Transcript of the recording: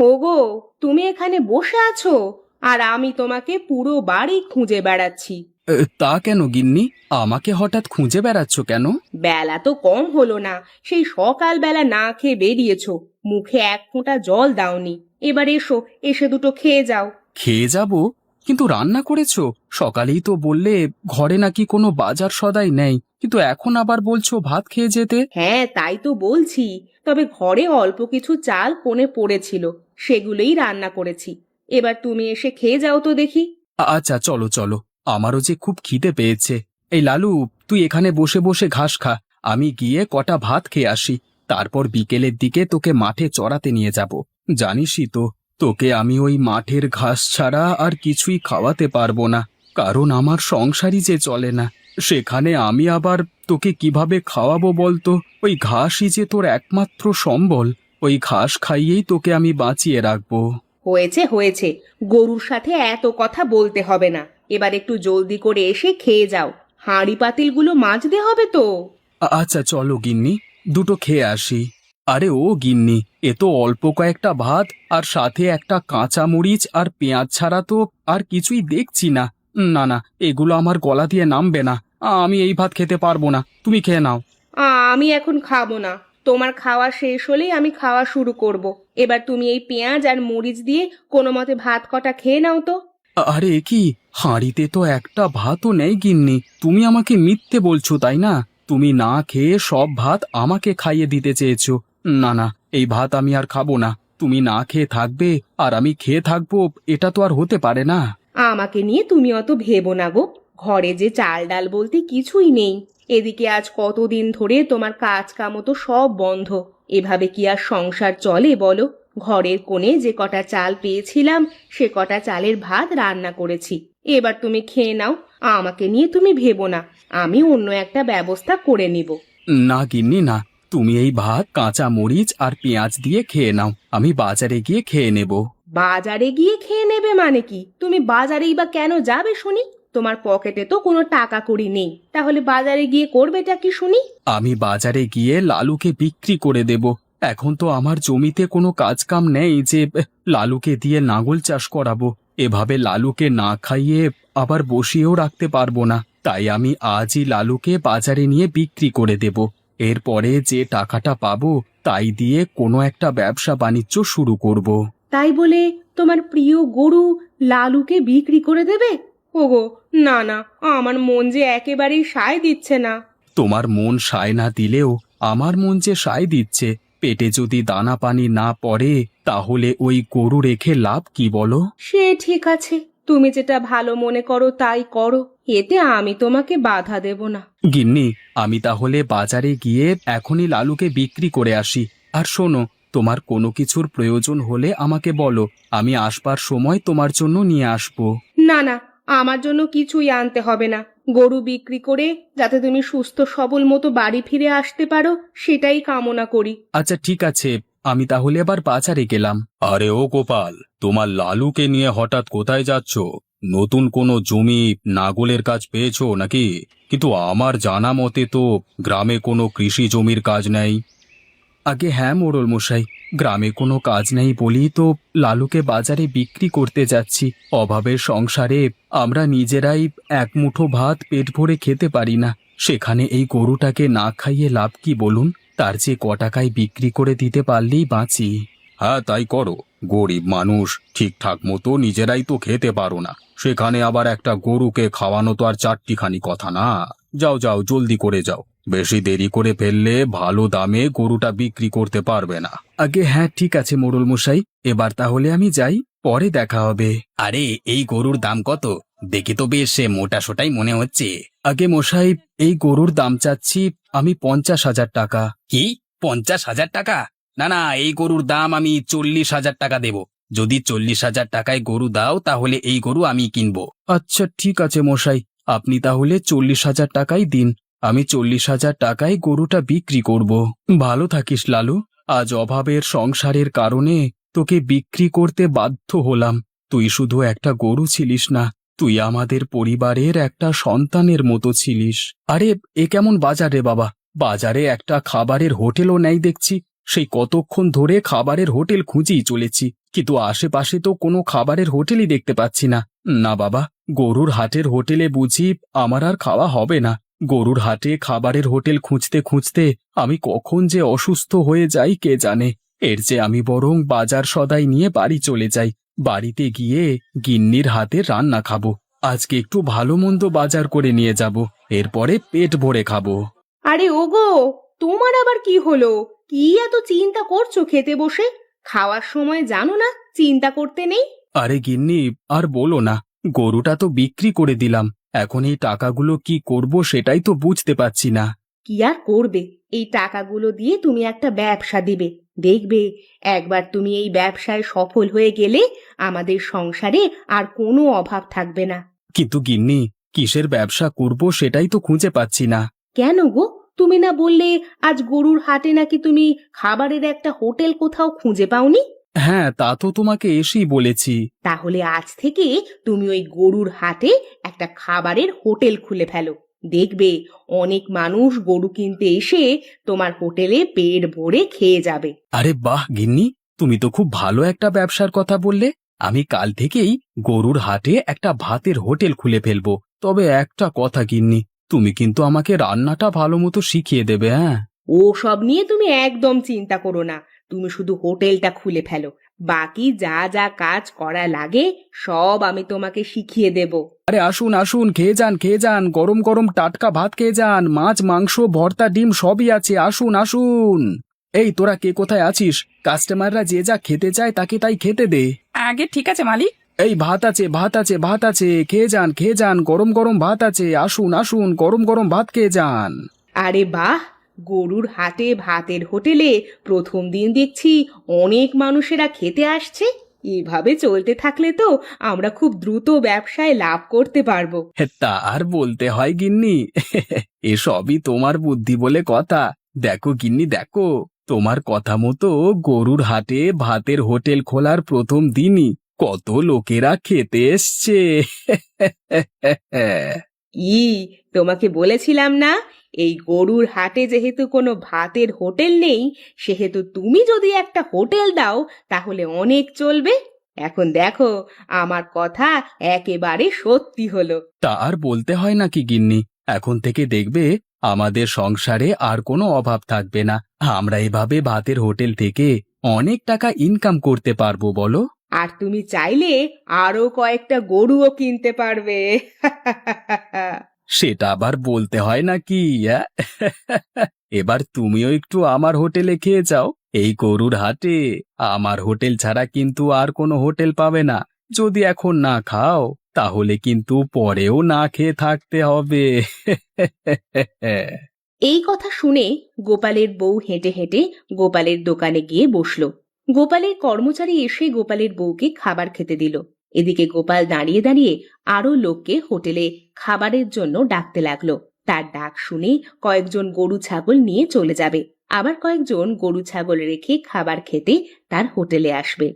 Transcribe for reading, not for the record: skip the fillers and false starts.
ওগো, তুমি এখানে বসে আছো আর আমি তোমাকে পুরো বাড়ি খুঁজে বেড়াচ্ছি। তা কেন গিন্নি? আমাকে হঠাৎ খুঁজে বেড়াচ্ছ কেন? বেলা তো কম হলো না, সেই সকালবেলা না খেয়ে বেরিয়েছো, মুখে এক ফোঁটা জল দাওনি। এবার এসো, এসে দুটো খেয়ে যাও। খেয়ে যাব? কিন্তু রান্না করেছো? সকালেই তো বললে ঘরে নাকি কোনো বাজার সদাই নেই, কিন্তু এখন আবার বলছো ভাত খেয়ে যেতে। হ্যাঁ, তাই তো বলছি। তবে ঘরে অল্প কিছু চাল কোণে পড়েছিল, সেগুলোই রান্না করেছি। এবার তুমি এসে খেয়ে যাও তো দেখি। আচ্ছা, চলো চলো, আমারও যে খুব খিদে পেয়েছে। এই লালু, তুই এখানে বসে বসে ঘাস খা, আমি গিয়ে কটা ভাত খেয়ে আসি। তারপর বিকেলের দিকে তোকে মাঠে চড়াতে নিয়ে যাব। জানিসই তো, তোকে আমি ওই মাঠের ঘাস ছাড়া আর কিছুই খাওয়াতে পারবো না, কারণ আমার সংসারই যে চলে না। সেখানে আমি আবার তোকে কিভাবে খাওয়াবো বলতো? ওই ঘাসই যে তোর একমাত্র সম্বল, ওই ঘাস খাইয়েই তোকে আমি বাঁচিয়ে রাখবো। হয়েছে হয়েছে, গরুর সাথে এত কথা বলতে হবে না। এবার একটু জলদি করে এসে খেয়ে যাও, হাঁড়ি পাতিলগুলো মাজতে হবে তো। আচ্ছা চলো গিন্নি, দুটো খেয়ে আসি। আরে ও গিন্নি, এ তো অল্প কয়েকটা ভাত, আর সাথে একটা কাঁচা মরিচ আর পেঁয়াজ ছাড়া তো আর কিছুই দেখছি না। না না, এগুলো আমার গলা দিয়ে নামবে না। আমি এই ভাত খেতে পারবো না, তুমি খেয়ে নাও। আমি এখন খাবো না। তোমার খাওয়া শেষ হলেই আমি খাওয়া শুরু করব। এবার তুমি এই পেঁয়াজ আর মরিচ দিয়ে কোনো মতে ভাত কটা খেয়ে নাও তো। আরে এ কি, হাঁড়িতে তো একটা ভাতও নেই গিন্নি, তুমি আমাকে মিথ্যে বলছো তাই না? তুমি না খেয়ে সব ভাত আমাকে খাইয়ে দিতে চেয়েছো। না না, এই ভাত আমি আর খাবো না। তুমি না খেয়ে থাকবে আর আমি খেয়ে থাকবো, এটা তো আর হতে পারে না। আমাকে নিয়ে তুমি অত ভেবো না গো। ঘরে যে চাল ডাল বলতে কিছুই নেই। এদিকে আজ কতদিন ধরে তোমার কাজ কামও তো সব বন্ধ। এভাবে কি আর সংসার চলে বলো? ঘরের কোণে যে কটা চাল পেয়েছিলাম, সে কটা চালের ভাত রান্না করেছি। এবার তুমি খেয়ে নাও, আমাকে নিয়ে তুমি ভেবো না। আমি অন্য একটা ব্যবস্থা করে নিব। না গিন্নি না, তুমি এই ভাত কাঁচা মরিচ আর পেঁয়াজ দিয়ে খেয়ে নাও, আমি বাজারে গিয়ে খেয়ে নেব। বাজারে গিয়ে খেয়ে নেবে মানে কি? তুমি বাজারেই বা কেন যাবে শুনি? তোমার পকেটে তো কোনো টাকা কড়ি নেই, তাহলে বাজারে গিয়ে করবেটা কি শুনি? আমি বাজারে গিয়ে লালুকে বিক্রি করে দেব। এখন তো আমার জমিতে কোনো কাজ কাম নেই যে লালুকে দিয়ে লাঙল চাষ করাবো। এভাবে লালুকে না খাইয়ে আবার বসিয়েও রাখতে পারবো না। তাই আমি আজই লালুকে বাজারে নিয়ে বিক্রি করে দেব। এরপরে যে টাকাটা পাবো তাই দিয়ে কোনো একটা ব্যবসা বাণিজ্য শুরু করব। তাই বলে তোমার প্রিয় গরু লালুকে বিক্রি করে দেবে? ওগো, না না, আমার মন যে একেবারেই সায় দিচ্ছে না। তোমার মন সায় না দিলেও আমার মন যে সায় দিচ্ছে। পেটে যদি দানা পানি না পড়ে, তাহলে ওই গরু রেখে লাভ কি বলো? সে ঠিক আছে, তুমি যেটা ভালো মনে করো তাই করো। এতে আমি তোমাকে বাধা দেব না। গিন্নি, আমি তাহলে বাজারে গিয়ে এখনই লালুকে বিক্রি করে আসি। আর শোনো, তোমার কোনো কিছুর প্রয়োজন হলে আমাকে বলো, আমি আসবার সময় তোমার জন্য নিয়ে আসবো। না না, আমার জন্য কিছুই আনতে হবে না। গরু বিক্রি করে যাতে তুমি সুস্থ সবল মতো বাড়ি ফিরে আসতে পারো, সেটাই কামনা করি। আচ্ছা ঠিক আছে, আমি তাহলে এবার বাজারে গেলাম। আরে ও গোপাল, তোমার লালুকে নিয়ে হঠাৎ কোথায় যাচ্ছ? নতুন কোনো জমি নাগলের কাজ পেয়েছো নাকি? কিন্তু আমার জানা মতে তো গ্রামে কোনো কৃষি জমির কাজ নেই। আগে হ্যাঁ মোড়ল মশাই, গ্রামে কোনো কাজ নেই বলেই তো লালুকে বাজারে বিক্রি করতে যাচ্ছি। অভাবের সংসারে আমরা নিজেরাই এক মুঠো ভাত পেট ভরে খেতে পারি না, সেখানে এই গরুটাকে না খাইয়ে লাভ কি বলুন? তার যে ক টাকায় বিক্রি করে দিতে পারলেই বাঁচি। হ্যাঁ তাই করো, গরিব মানুষ, ঠিকঠাক মতো নিজেরাই তো খেতে পারো না, সেখানে আবার একটা গরুকে খাওয়ানো তো আর চারটিখানি কথা না। যাও যাও, জলদি করে যাও, বেশি দেরি করে ফেললে ভালো দামে গরুটা বিক্রি করতে পারবে না। আগে হ্যাঁ ঠিক আছে মোড়ল মশাই, এবার তাহলে আমি যাই, পরে দেখা হবে। আরে এই গরুর দাম কত? দেখি তো বেশ মোটা সোটাই মনে হচ্ছে। আগে মশাই, এই গরুর দাম চাচ্ছি আমি 50,000 টাকা। কি? 50,000 টাকা? না না, এই গরুর দাম আমি 40,000 টাকা দেব। যদি 40,000 টাকায় গরু দাও তাহলে এই গরু আমি কিনবো। আচ্ছা ঠিক আছে মশাই, আপনি তাহলে 40,000 টাকাই দিন, আমি 40,000 টাকায় গরুটা বিক্রি করব। ভালো থাকিস লালু, আজ অভাবের সংসারের কারণে তোকে বিক্রি করতে বাধ্য হলাম। তুই শুধু একটা গরু ছিলিস না, তুই আমাদের পরিবারের একটা সন্তানের মতো ছিলিস। আরে এ কেমন বাজার রে বাবা? বাজারে একটা খাবারের হোটেলও নেই দেখছি, সেই কতক্ষণ ধরে খাবারের হোটেল খুঁজেই চলেছি, কিন্তু আশেপাশে তো কোনো খাবারের হোটেলই দেখতে পাচ্ছি না। না বাবা, গরুর হাটের হোটেলে বুঝি আমার আর খাওয়া হবে না। গরুর হাটে খাবারের হোটেল খুঁজতে খুঁজতে আমি কখন যে অসুস্থ হয়ে যাই কে জানে। এর চেয়ে আমি বরং বাজার সদাই নিয়ে বাড়ি চলে যাই। বাড়িতে গিয়ে গিন্নির হাতে রান্না খাবো। আজকে একটু ভালো মন্দ বাজার করে নিয়ে যাব, এরপরে পেট ভরে খাবো। আরে ওগো, তোমার আবার কি হলো? কি এত চিন্তা করছো খেতে বসে? খাওয়ার সময় জানো না চিন্তা করতে নেই? আরে গিন্নি, আর বলো না, গরুটা তো বিক্রি করে দিলাম। এখন এই টাকাগুলো কি করব সেটাই তো বুঝতে পারছি না। কি আর করবে? এই টাকাগুলো দিয়ে তুমি একটা ব্যবসা দিবে। দেখবে, একবার তুমি এই ব্যবসায় সফল হয়ে গেলে আমাদের সংসারে আর কোনো অভাব থাকবে না। কিন্তু গিন্নি, কিসের ব্যবসা করব সেটাই তো খুঁজে পাচ্ছি না। কেন গো? তুমি না বললে আজ গরুর হাটে নাকি তুমি খাবারের একটা হোটেল কোথাও খুঁজে পাওনি? হ্যাঁ, তা তো তোমাকে এসেই বলেছি। তাহলে আজ থেকে তুমি ওই গরুর হাটে একটা খাবারের হোটেল খুলে ফেলো। দেখবে, অনেক মানুষ গরু কিনতে এসে তোমার হোটেলে পেট ভরে খেয়ে যাবে। আরে বাহ গিন্নি, তুমি তো খুব ভালো একটা ব্যবসার কথা বললে। আমি কাল থেকেই গরুর হাটে একটা ভাতের হোটেল খুলে ফেলবো। তবে একটা কথা গিন্নি, তুমি কিন্তু আমাকে রান্নাটা ভালো মতো শিখিয়ে দেবে, হ্যাঁ? ও সব নিয়ে তুমি একদম চিন্তা করো না। তুমি শুধু হোটেলটা খুলে ফেলো, বাকি যা যা কাজ করা লাগে সব আমি তোমাকে শিখিয়ে দেব। আরে আসুন আসুন, খেয়ে যান খেয়ে যান, গরম গরম টাটকা ভাত খেয়ে যান। মাছ মাংস ভর্তা ডিম সবই আছে, আসুন আসুন। এই তোরা কে কোথায় আছিস? কাস্টমাররা যে যা খেতে চায় তাকে তাই খেতে দে। আগে ঠিক আছে মালিক। এই ভাত আছে ভাত আছে ভাত আছে, খেয়ে যান, গরম গরম ভাত আছে, আসুন আসুন, গরম গরম ভাত খেয়ে যান। আরে বাহ, গরুর হাটে ভাতের হোটেলে প্রথম দিন দেখছি অনেক মানুষেরা খেতে আসছে। এভাবে চলতে থাকলে তো আমরা খুব দ্রুত ব্যবসায় লাভ করতে পারবো। তা আর বলতে হয় গিন্নি, এসবই তোমার বুদ্ধি বলে কথা। দেখো গিন্নি দেখো, তোমার কথা মতো গরুর হাটে ভাতের হোটেল খোলার প্রথম দিনই কত লোকেরা খেতে এসছে। ই, তোমাকে বলেছিলাম না, এই গরুর হাটে যেহেতু কোনো ভাতের হোটেল নেই, সেহেতু তুমি যদি একটা হোটেল দাও তাহলে অনেক চলবে। এখন দেখো, আমার কথা একেবারে সত্যি হলো। তা আর বলতে হয় নাকি গিন্নি, এখন থেকে দেখবে আমাদের সংসারে আর কোনো অভাব থাকবে না। আমরা এভাবে ভাতের হোটেল থেকে অনেক টাকা ইনকাম করতে পারবো, বলো? আর তুমি চাইলে আরো কয়েকটা গরুও কিনতে পারবে। সেটা আবার বলতে হয় নাকি, অ্যাঁ? এবার তুমিও একটু আমার হোটেলে খেয়ে যাও, এই গরুর হাটে। আমার হোটেল ছাড়া কিন্তু আর কোনো হোটেল পাবে না। যদি এখন না খাও তাহলে কিন্তু পরেও না খেয়ে থাকতে হবে। এই কথা শুনে গোপালের বউ হেঁটে হেঁটে গোপালের দোকানে গিয়ে বসলো। গোপালের কর্মচারী এসে গোপালের বউকে খাবার খেতে দিল। এদিকে গোপাল দাঁড়িয়ে দাঁড়িয়ে আরো লোককে হোটেলে খাবারের জন্য ডাকতে লাগলো। তার ডাক শুনে কয়েকজন গরু ছাগল নিয়ে চলে যাবে, আবার কয়েকজন গরু ছাগল রেখে খাবার খেতে তার হোটেলে আসবে।